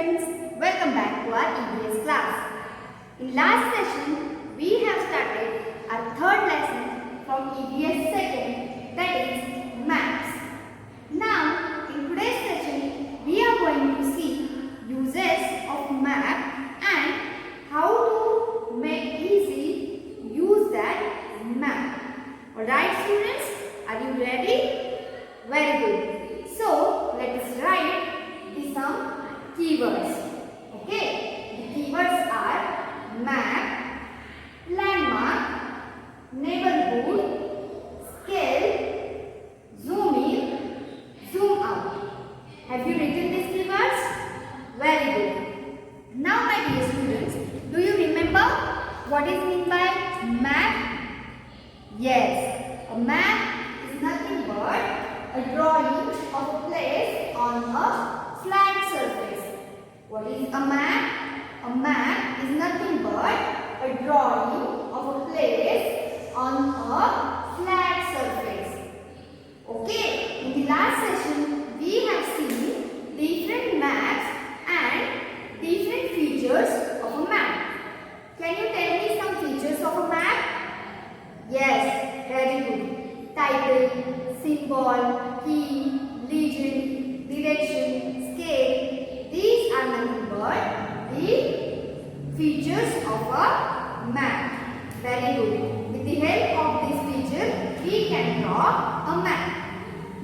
students, welcome back to our EVS class. In last session, we have started our third lesson from EVS second, that is maths. Now, in today's session, we are going to see uses of map and how to make easy use that map. Alright students, are you ready? Very good. So, let us write some keywords. Okay, the keywords are map, landmark, neighborhood, scale, zoom in, zoom out. Have you written these keywords? Very good. Now my dear students, do you remember what is meant by map? Yes, a map is nothing but a drawing of a place on a flat surface. What is a map? A map is nothing but a drawing of a place on a flat surface. Okay, in the last session we have seen different maps and different features of a map. Can you tell me some features of a map? Yes, very good. Title, symbol, key, legend, direction, scale. These are nothing but the features of a map. Very good. With the help of these features, we can draw a map.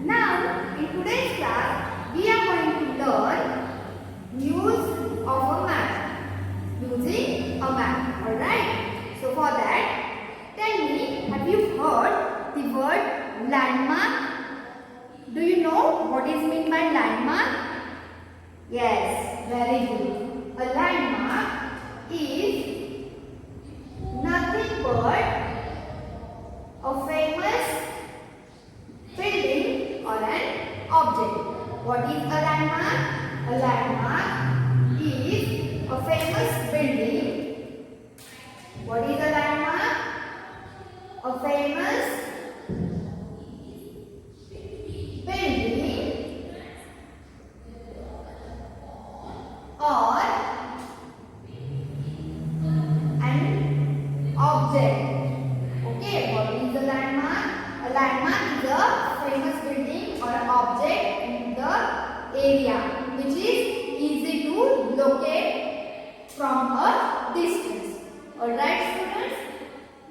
Now, in today's class, we are going to learn use of a map. Using a map. Alright? So, for that, tell me, have you heard the word landmark? Do you know what is meant by landmark? Yes, very good. A landmark is nothing but a famous building or an object. What is a landmark? A landmark is a famous building. What is a landmark? A famous building or an object. Okay, what is a landmark? A landmark is a famous building or an object in the area which is easy to locate from a distance. Alright students?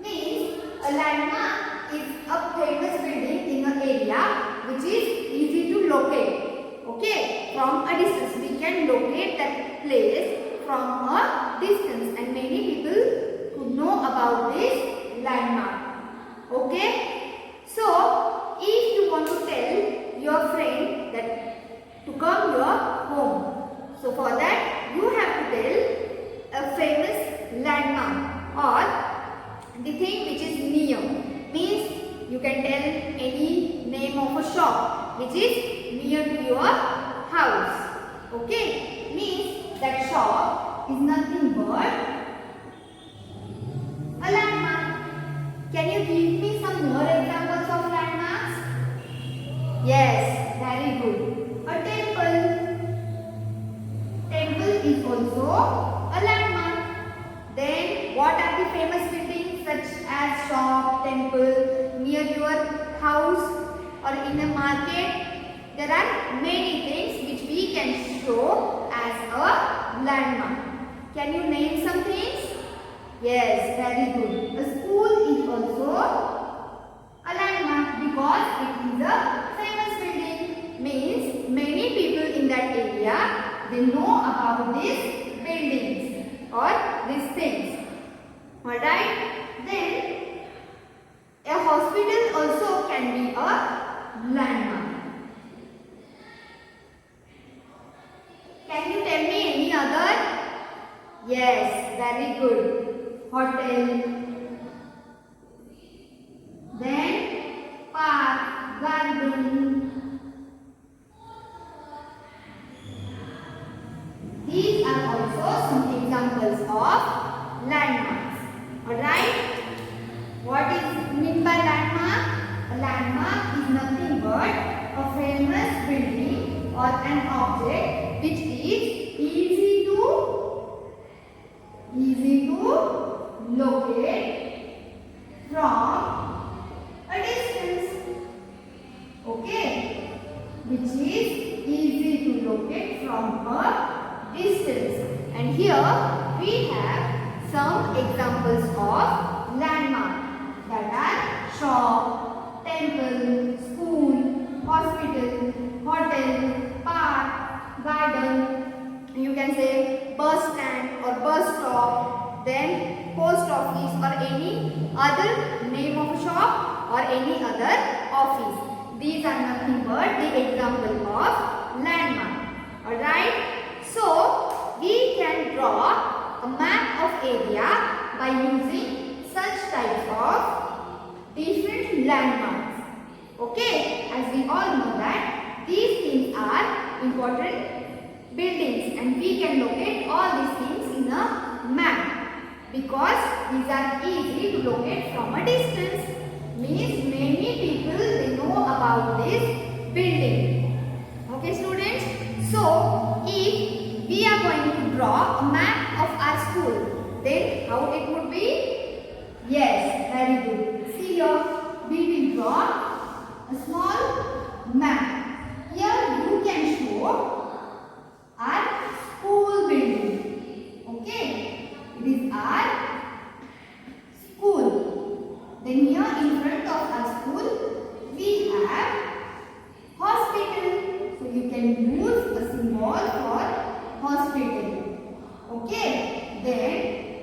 Means a landmark is a famous building in an area which is easy to locate. Okay, from a distance. We can locate that place from a distance and many people could know about this landmark. Okay, so if you want to tell your friend that to come your home, so for that you have to tell a famous landmark or the thing which is near. Means you can tell any name of a shop which is near to your house. Okay, means that shop is nothing but a landmark. Can you give me some more examples of landmarks? Yes, very good. A temple. Temple is also a landmark. Then what are the famous buildings such as shop, temple, near your house or in a market? There are many things which we can show as a landmark. Can you name some things? Yes, very good. A school is also a landmark because it is a famous building. Means many people in that area, they know about these buildings or these things. Alright? Then a hospital also can be a landmark. Can you tell me any other? Yes, very good. Hotel. Then park, garden. These are also some examples of landmarks. Alright? What is meant by landmark? A landmark is nothing but a famous building or an object which is easy easy to locate from a distance. Okay, which is easy to locate from a distance. And here we have some examples of landmark, that are shop, temple, school, hospital, hotel, park, garden. You can say bus stand or bus stop, then post office or any other name of shop or any other office. These are nothing but the example of landmark. Alright. So we can draw a map of area by using such types of different landmarks. Okay. As we all know that these things are important buildings and we can locate all these things in a map because these are easy to locate from a distance. Means many people they know about this building. Okay students. So if we are going to draw a map of our school, then how it would be? Yes, very good. See here, we will draw a small map. Here you can show our school building. Okay, it is our school. Then here in front of our school we have hospital. So you can use a symbol for hospital. Okay, then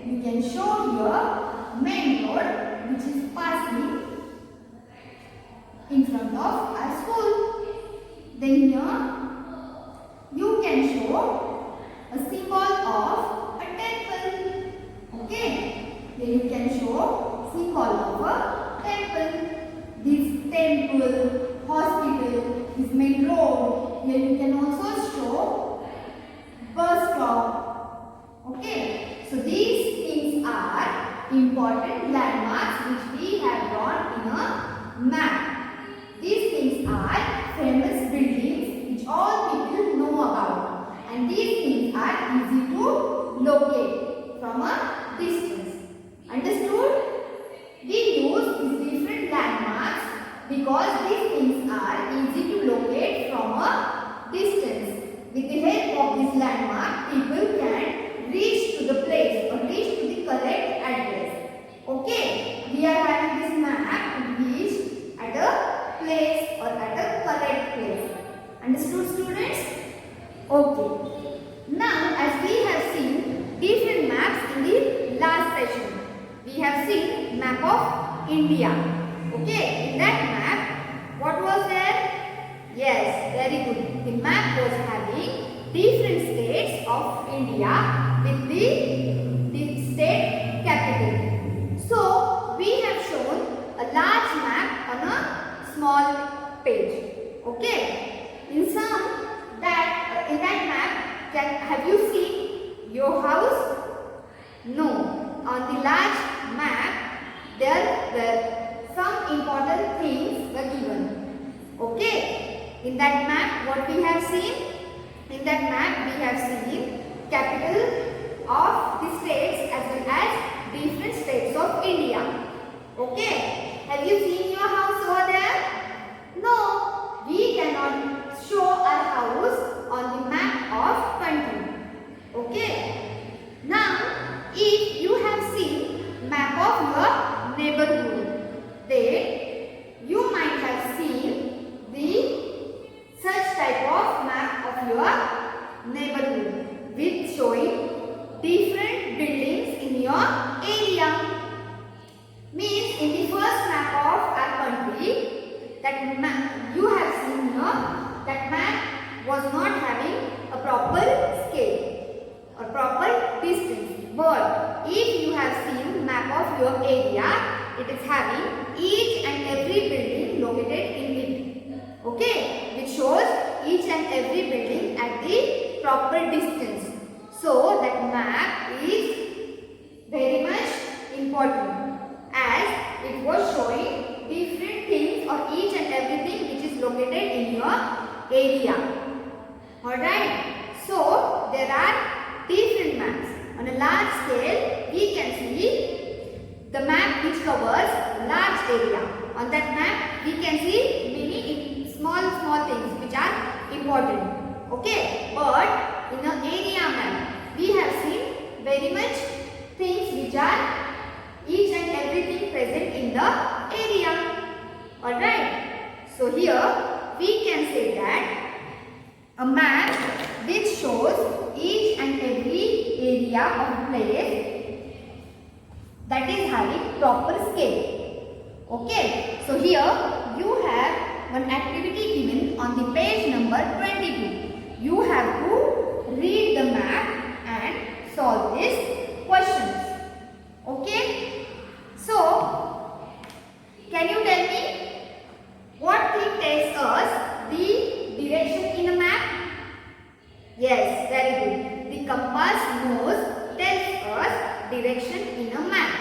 you can show here main road which is passing in front of our school. Then here you can show a symbol of a temple. Okay, then you can show symbol of a temple. This temple, hospital, this main road. Here you can also show bus stop. Okay, so these things are important landmarks which we have drawn in a map. These things are famous buildings which all people know about, and these things are easy to locate from a distance. Understood? We use these different landmarks because these things are easy to locate from a distance. With the help of this landmark, people can reach to the place or reach to the correct address. Okay, we are having this map to reach at a place or at a correct place. Understood students? Okay. Now as we have seen different maps in the last session, we have seen map of India. Okay, in that map what was there? Yes, very good. The map was having different states of India with the state capital. So we have shown a large map on a small page. Okay, in that map, have you seen your house? No. On the large map there were some important things were given. Okay, in that map what we have seen? In that map we have seen capital of the states as well as different states of India. Okay, have you seen your house over there? No, we cannot show our house on the map of country. Okay, now if you have seen map of your neighborhood, then you might have seen the such type of map of your neighborhood with showing different buildings in your area. Means in the first map of our country, that map you have seen here, that map was not having a proper scale or proper distance. But if you have seen map of your area, it is having each and every building located in it. Okay, which shows each and every building at the proper distance. So that map is very much important as it was showing different things or each and everything which is located in your area. Alright, so there are different maps. On a large scale, we can see the map which covers large area. On that map, we can see many small things which are important. Okay, but in an area map, we have seen very much things which are each and everything present in the area. Alright. So here we can say that a map which shows each and every area of place that is having proper scale. Okay. So here you have one activity given on the page number 22. You have to read the map and solve these questions. Okay. So can you tell me what thing tells us the direction in a map? Yes, very good. The compass nose tells us direction in a map.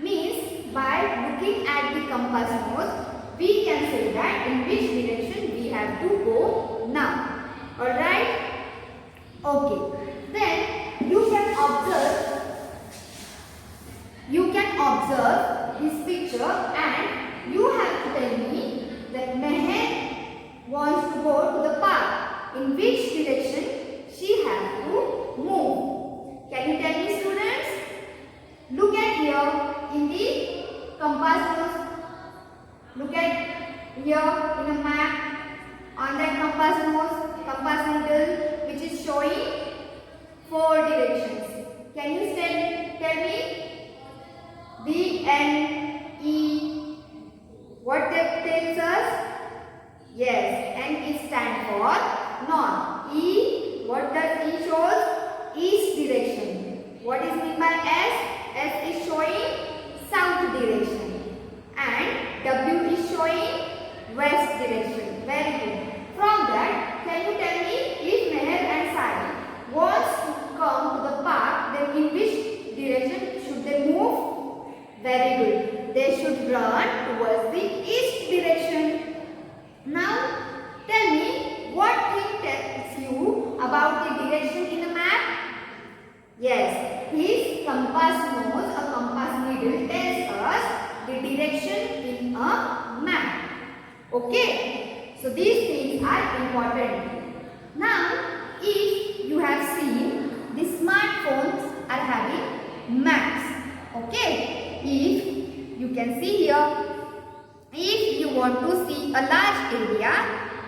Means by looking at the compass nose, we can say that in which direction we have to go now. Alright? Okay. Then you can observe this picture and you have to tell me that Meher wants to go to the park. In which direction she has to move? Can you tell me, students? Look at here in the compass nose. Look at here in a map. On that compass needle which is showing 4 directions. Can you tell me? The N, E, what that tells us? Yes, N is stand for north. E, what does E shows? East direction. What is meant by S? S is showing south direction. And W is showing west direction. Very good. From that, can you tell me if Meher and Sai wants to come to the park, then in which direction should they move? Very good. They should run towards the east direction. Now, tell me what thing tells you about the direction in a map? Yes, his compass nose, a compass needle tells us the direction in a map. Okay, so these things are important. Now, if you have seen, the smartphones are having maps. Okay. If you can see here, if you want to see a large area,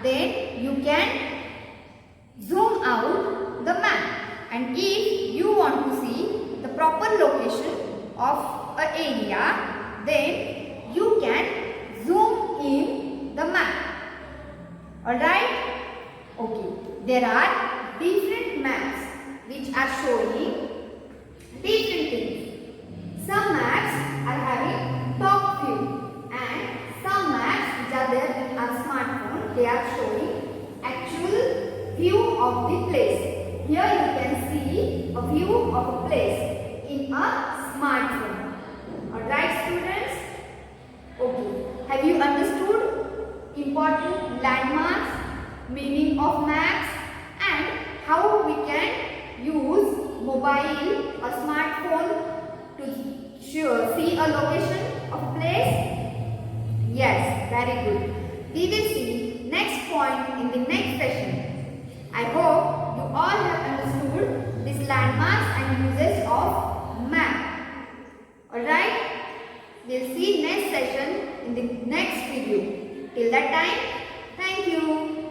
then you can zoom out the map. And if you want to see the proper location of an area, then you can zoom in the map. Alright? Okay. There are different maps which are showing different things. Some maps are having top view and some maps which are there in our smartphone, they are showing actual view of the place. Here you can see a view of a place in a smartphone. Alright, students? Okay. Have you understood important landmarks, meaning of maps, and how we can use mobile or smartphone to see a location of a place? Yes, very good. We will see next point in the next session. I hope you all have understood these landmarks and uses of map. Alright? We'll see next session in the next video. Till that time, thank you.